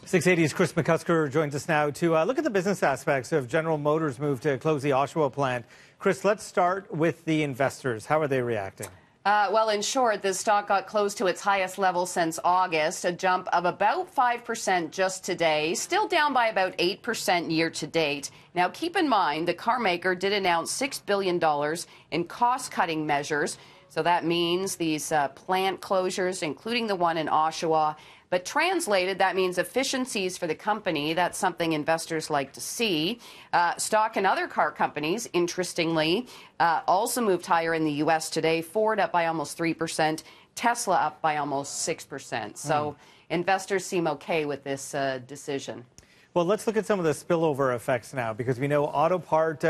680's Kris McCusker joins us now to look at the business aspects of General Motors' move to close the Oshawa plant. Kris, let's start with the investors. How are they reacting? Well, in short, the stock got close to its highest level since August, a jump of about 5% just today, still down by about 8% year to date. Now, keep in mind, the car maker did announce $6 billion in cost-cutting measures. So that means these plant closures, including the one in Oshawa. But translated, that means efficiencies for the company. That's something investors like to see. Stock in other car companies, interestingly, also moved higher in the U.S. today. Ford up by almost 3%, Tesla up by almost 6%. So investors seem okay with this decision. Well, let's look at some of the spillover effects now, because we know auto part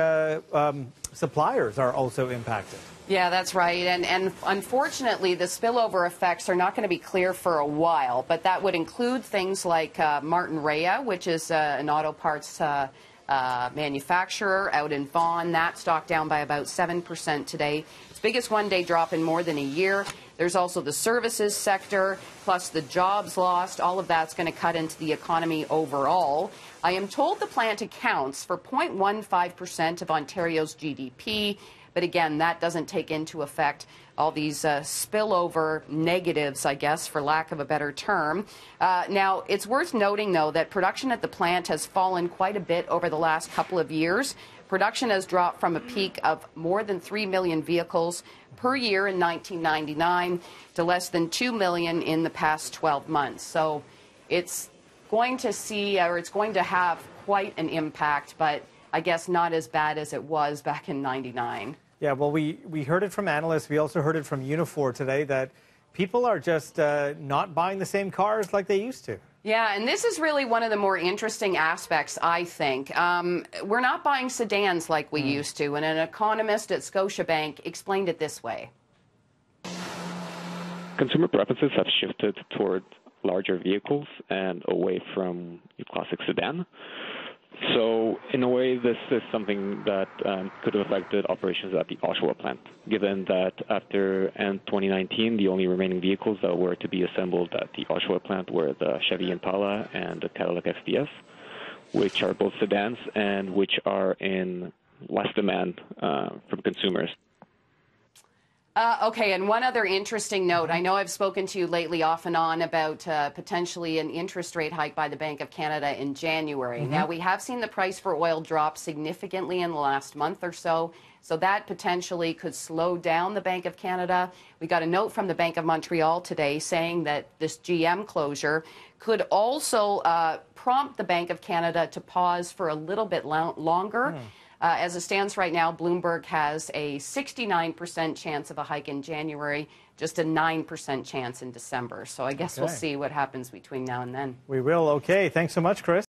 suppliers are also impacted. Yeah, that's right. And unfortunately, the spillover effects are not going to be clear for a while, but that would include things like Martin Rea, which is an auto parts manufacturer out in Vaughan. That stock down by about 7% today. Its biggest one-day drop in more than a year. There's also the services sector, plus the jobs lost. All of that's going to cut into the economy overall. I am told the plant accounts for 0.15% of Ontario's GDP. But again, that doesn't take into effect all these spillover negatives, I guess, for lack of a better term. Now, it's worth noting, though, that production at the plant has fallen quite a bit over the last couple of years. Production has dropped from a peak of more than 3 million vehicles per year in 1999 to less than 2 million in the past 12 months. So it's going to have quite an impact, but I guess not as bad as it was back in '99. Yeah, well, we heard it from analysts. We also heard it from Unifor today that people are just not buying the same cars like they used to. Yeah, and this is really one of the more interesting aspects, I think. We're not buying sedans like we used to, and an economist at Scotiabank explained it this way. Consumer preferences have shifted toward larger vehicles and away from your classic sedan. So, in a way, this is something that could have affected operations at the Oshawa plant, given that after end 2019, the only remaining vehicles that were to be assembled at the Oshawa plant were the Chevy Impala and the Cadillac FTS, which are both sedans and which are in less demand from consumers. Okay, and one other interesting note. I know I've spoken to you lately off and on about potentially an interest rate hike by the Bank of Canada in January. Now, we have seen the price for oil drop significantly in the last month or so, so that potentially could slow down the Bank of Canada. We got a note from the Bank of Montreal today saying that this GM closure could also prompt the Bank of Canada to pause for a little bit longer. As it stands right now, Bloomberg has a 69% chance of a hike in January, just a 9% chance in December. So I guess we'll see what happens between now and then. We will. Okay. Thanks so much, Kris.